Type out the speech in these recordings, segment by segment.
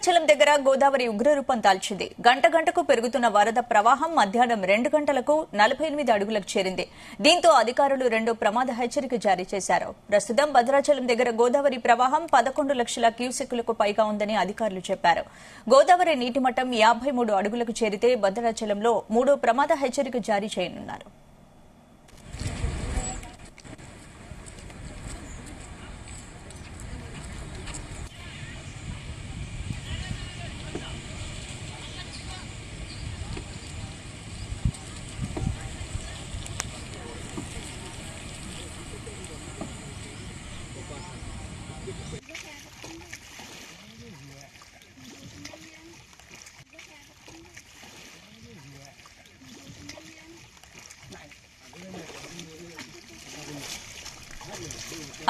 భద్రాచలం దగ్గర గోదావరి ఉగ్రరూపం దాల్చింది. గంట గంటకు పెరుగుతున్న వరద ప్రవాహం మధ్యాహ్నం 2 గంటలకు 48 అడుగులకు చేరింది. దీంతో అధికారులు రెండో ప్రమాద హెచ్చరిక జారీ చేశారు. ప్రస్తుతం భద్రాచలం దగ్గర గోదావరి ప్రవాహం 11 లక్షల క్యూసెక్కులకు పైగా ఉందని అధికారులు చెప్పారు. గోదావరి నీటి మట్టం 53 అడుగులకు చేరితే భద్రాచలంలో మూడో ప్రమాద హెచ్చరిక జారీ చేయనున్నారు.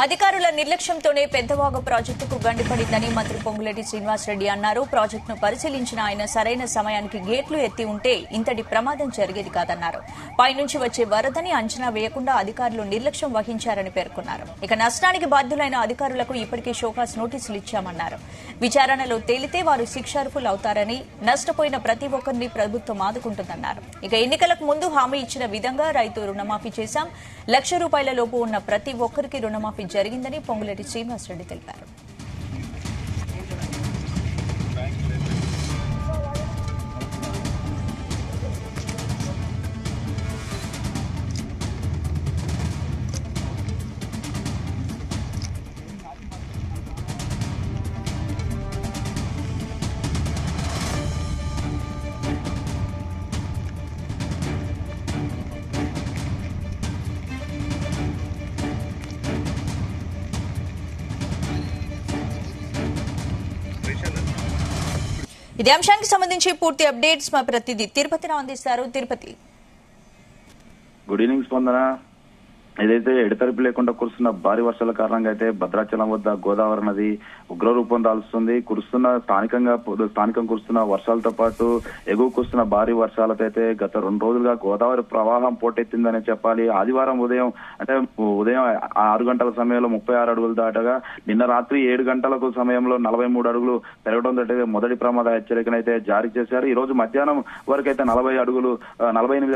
అధికారుల నిర్లక్ష్యంతోనే పెద్దవాగు ప్రాజెక్టుకు గండిపడిందని మంత్రి పొంగులేటి శ్రీనివాసరెడ్డి అన్నారు. ప్రాజెక్టును పరిశీలించిన ఆయన సరైన సమయానికి గేట్లు ఎత్తి ఉంటే ఇంతటి ప్రమాదం జరిగేది కాదన్నారు. పైనుంచి వచ్చే వరదని అంచనా వేయకుండా అధికారులు నిర్లక్ష్యం వహించారని పేర్కొన్నారు. ఇక నష్టానికి బాధ్యులైన అధికారులకు ఇప్పటికే షోకాస్ నోటీసులు ఇచ్చామన్నారు. విచారణలో తేలితే వారు శిక్షార్హులు అవుతారని, నష్టపోయిన ప్రతి ఒక్కరిని ప్రభుత్వం ఆదుకుంటుందన్నారు. ఇక ఎన్నికలకు ముందు హామీ ఇచ్చిన విధంగా రైతు రుణమాఫీ చేశాం. ₹1,00,000 లోపు ఉన్న ప్రతి ఒక్కరికి రుణమాఫీ జరిగిందని పొంగులేటి శ్రీనివాసరెడ్డి తెలిపారు. ఇదే అంశానికి సంబంధించి పూర్తి అప్డేట్స్ మా ప్రతినిధి తిరుపతిరావు అందిస్తారు. తిరుపతి, గుడ్ ఈవినింగ్ స్పందన. ఏదైతే ఎడతెరిపి లేకుండా కురుస్తున్న భారీ వర్షాల కారణంగా అయితే భద్రాచలం వద్ద గోదావరి నది ఉగ్రరూపం దాల్చుతుంది. స్థానికంగా కురుస్తున్న వర్షాలతో పాటు ఎగువ కురుస్తున్న భారీ వర్షాలతో అయితే గత 2 రోజులుగా గోదావరి ప్రవాహం పోటెత్తిందని చెప్పాలి. ఆదివారం ఉదయం 6 గంటల సమయంలో 36 అడుగులు దాటగా నిన్న రాత్రి 7 గంటలకు సమయంలో 43 అడుగులు పెరగడంతో మొదటి ప్రమాద హెచ్చరికనైతే జారీ చేశారు. ఈ రోజు మధ్యాహ్నం వరకు అయితే 48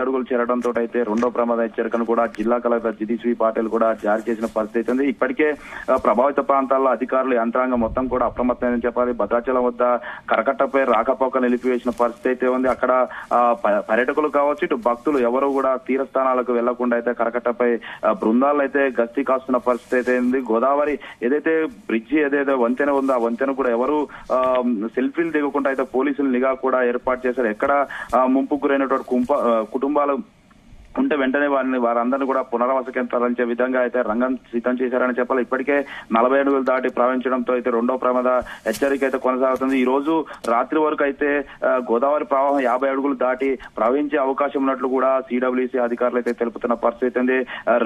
అడుగులు చేరడంతో అయితే రెండో ప్రమాద హెచ్చరికను కూడా జిల్లా కలెక్టర్ జితీశ్వీ పాటిల్ కూడా జారీ చేసిన పరిస్థితి ఉంది. ఇప్పటికే ప్రభావిత ప్రాంతాల్లో అధికారులు యంత్రాంగం మొత్తం కూడా అప్రమత్తమని చెప్పాలి. భద్రాచలం వద్ద కరకట్టపై రాకపోకలు నిలిపివేసిన పరిస్థితి అయితే ఉంది. అక్కడ పర్యాటకులు కావచ్చు, ఇటు భక్తులు ఎవరు కూడా తీరస్థానాలకు వెళ్లకుండా అయితే కరకట్టపై బృందాలు అయితే గస్తీ కాస్తున్న పరిస్థితి అయితే ఉంది. గోదావరి ఏదైతే బ్రిడ్జి ఏదైతే వంతెన ఉందో ఆ వంతెన కూడా ఎవరు సెల్ఫీలు దిగకుండా అయితే పోలీసులు నిఘా కూడా ఏర్పాటు చేశారు. ఎక్కడ ముంపుకు గురైనటువంటి కుటుంబాలు ఉంటే వెంటనే వారందరినీ కూడా పునరావాస కేంద్రాలు విధంగా అయితే రంగం సిద్ధం చేశారని చెప్పాలి. ఇప్పటికే 40 అడుగులు దాటి ప్రవహించడంతో అయితే రెండో ప్రమాద హెచ్చరిక అయితే కొనసాగుతుంది. ఈ రోజు రాత్రి వరకు అయితే గోదావరి ప్రవాహం 50 అడుగులు దాటి ప్రవహించే అవకాశం ఉన్నట్లు కూడా సిడబ్ల్యూసీ అధికారులు అయితే తెలుపుతున్న పరిస్థితి ఉంది.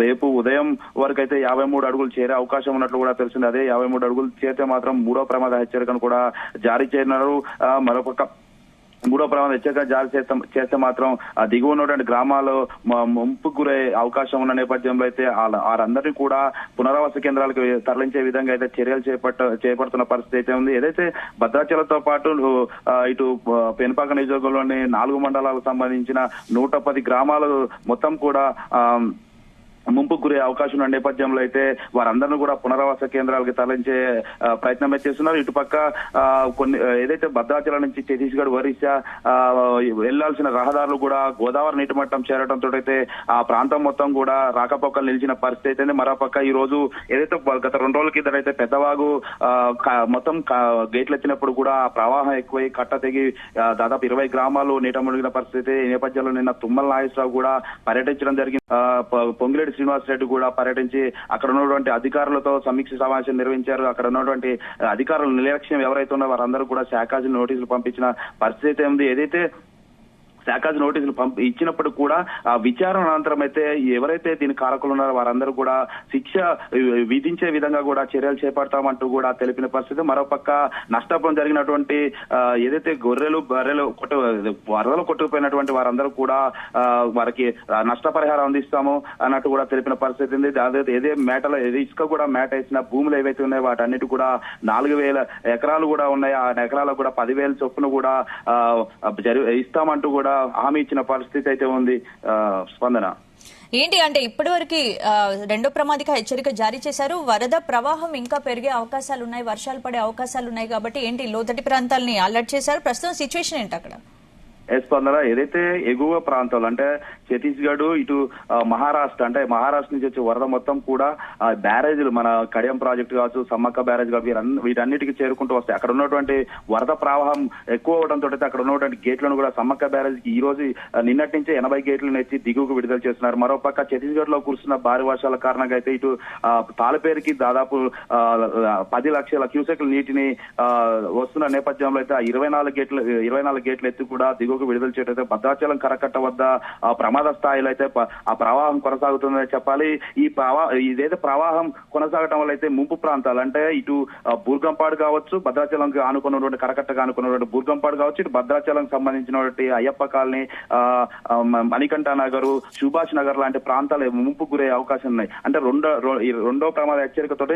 రేపు ఉదయం వరకు అయితే 53 అడుగులు చేరే అవకాశం ఉన్నట్లు కూడా తెలిసింది. అదే 53 అడుగులు చేరితే మాత్రం మూడో ప్రమాద హెచ్చరికను కూడా జారీ చేయనున్నారు. మరొక మూడో ప్రమాద హెచ్చరిక జారీ చేస్తే మాత్రం దిగువ ఉన్నటువంటి గ్రామాలు ముంపుకు గురే అవకాశం ఉన్న నేపథ్యంలో అయితే వారందరినీ కూడా పునరావాస కేంద్రాలకు తరలించే విధంగా అయితే చర్యలు చేపడుతున్న పరిస్థితి అయితే ఉంది. ఏదైతే భద్రాచలంతో పాటు ఇటు పెనుపాక నియోజకవర్గంలోని 4 మండలాలకు సంబంధించిన 110 గ్రామాలు మొత్తం కూడా ముంపుకు గురే అవకాశం ఉన్న నేపథ్యంలో అయితే వారందరినీ కూడా పునరావాస కేంద్రాలకు తరలించే ప్రయత్నం చేస్తున్నారు. ఇటుపక్క కొన్ని ఏదైతే భద్రాచలం నుంచి ఛత్తీస్గఢ్ ఒరిస్సా వెళ్లాల్సిన రహదారులు కూడా గోదావరి నీటి మట్టం చేరడంతో అయితే ఆ ప్రాంతం మొత్తం కూడా రాకపోకలు నిలిచిన పరిస్థితి అయితే మరోపక్క ఈ రోజు ఏదైతే గత 2 రోజుల కింద అయితే పెద్దవాగు మొత్తం గేట్లు ఎత్తినప్పుడు కూడా ప్రవాహం ఎక్కువై కట్ట తెగి దాదాపు 20 గ్రామాలు నీట మునిగిన పరిస్థితి. ఈ నేపథ్యంలో నిన్న తుమ్మల నాగేశ్వరరావు కూడా పర్యటించడం జరిగింది. పొంగులేటి శ్రీనివాసరెడ్డి కూడా పర్యటించి అక్కడ ఉన్నటువంటి అధికారులతో సమీక్ష సమావేశం నిర్వహించారు. అక్కడ ఉన్నటువంటి అధికారుల నిర్లక్ష్యం ఎవరైతే ఉన్నారో వారందరూ కూడా శాఖాజీ నోటీసులు పంపించిన పరిస్థితి ఉంది. ఏదైతే శాఖాజ్ నోటీసులు ఇచ్చినప్పుడు కూడా ఆ విచారణ అనంతరం అయితే ఎవరైతే దీని కారకులు ఉన్నారో వారందరూ కూడా శిక్ష విధించే విధంగా కూడా చర్యలు చేపడతామంటూ కూడా తెలిపిన పరిస్థితి. మరోపక్క నష్టం జరిగినటువంటి ఏదైతే గొర్రెలు బర్రెలు వరదలు కొట్టుకుపోయినటువంటి వారందరూ కూడా వారికి నష్టపరిహారం అందిస్తాము అన్నట్టు కూడా తెలిపిన పరిస్థితి ఉంది. ఏదే మేటలో ఇసుక కూడా మేట వేసిన భూములు ఏవైతే ఉన్నాయో వాటన్నిటి కూడా 4,000 ఎకరాలు కూడా ఉన్నాయి. ఆ ఎకరాలకు కూడా 10,000 చొప్పున కూడా ఇస్తామంటూ కూడా హామీ ఇచ్చిన పరిస్థితి అయితే ఉంది. స్పందన ఏంటి అంటే ఇప్పటివరకు రెండో ప్రమాదిక హెచ్చరిక జారీ చేశారు. వరద ప్రవాహం ఇంకా పెరిగే అవకాశాలు ఉన్నాయి, వర్షాలు పడే అవకాశాలు ఉన్నాయి కాబట్టి ఏంటి లోతటి ప్రాంతాలని అలర్ట్ చేశారు. ప్రస్తుతం సిచ్యువేషన్ ఏంటి అక్కడ? స్పందన ఏదైతే ఎగువ ప్రాంతాలు అంటే ఛత్తీస్గఢ్ ఇటు మహారాష్ట్ర అంటే మహారాష్ట్ర నుంచి వచ్చే వరద మొత్తం కూడా బ్యారేజీలు మన కడియం ప్రాజెక్టు కావచ్చు, సమ్మక్క బ్యారేజ్ కావచ్చు వీటన్నిటికీ చేరుకుంటూ వస్తాయి. అక్కడ ఉన్నటువంటి వరద ప్రవాహం ఎక్కువ అవడంతో అక్కడ ఉన్నటువంటి గేట్లను కూడా సమ్మక్క బ్యారేజ్ కి ఈ రోజు నిన్నటి నుంచి 80 గేట్లను ఎత్తి దిగువకు విడుదల చేస్తున్నారు. మరోపక్క ఛత్తీస్గఢ్ లో కురుస్తున్న భారీ వర్షాల కారణంగా అయితే ఇటు తాళపేరుకి దాదాపు 10 లక్షల క్యూసెక్ల నీటిని వస్తున్న నేపథ్యంలో అయితే 24 గేట్లు ఎత్తి కూడా దిగువ విడుదల చేయడం భద్రాచలం కరకట్ట వద్ద ప్రమాద స్థాయిలో అయితే ఆ ప్రవాహం కొనసాగుతుందని చెప్పాలి. ఇదైతే ప్రవాహం కొనసాగటం వల్ల అయితే ముంపు ప్రాంతాలు అంటే ఇటు బూర్గంపాడు కావచ్చు, భద్రాచలం ఆనుకున్నటువంటి కరకట్టగా ఆనుకున్నటువంటి బూర్గంపాడు కావచ్చు, ఇటు భద్రాచలం సంబంధించినటువంటి అయ్యప్ప కాలనీ, మణికంఠ నగర్, సుభాష్ నగర్ లాంటి ప్రాంతాలు ముంపు గురయ్యే అవకాశం ఉన్నాయి. అంటే రెండో ప్రమాద హెచ్చరికతో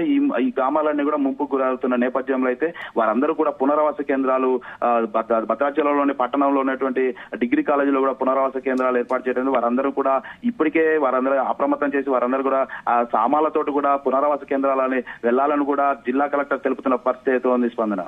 ఈ గ్రామాలన్నీ కూడా ముంపు గురవుతున్న నేపథ్యంలో అయితే వారందరూ కూడా పునరావాస కేంద్రాలు భద్రాచలంలోని పట్టణంలో ఉన్నటువంటి డిగ్రీ కాలేజీలో కూడా పునరావాస కేంద్రాలు ఏర్పాటు చేయడం వారందరూ కూడా ఇప్పటికే వారందరూ అప్రమత్తం చేసి వారందరూ కూడా ఆ సామాన్లతోటి కూడా పునరావాస కేంద్రాలని వెళ్లాలని కూడా జిల్లా కలెక్టర్ తెలుపుతున్న పరిస్థితి ఉంది. స్పందన.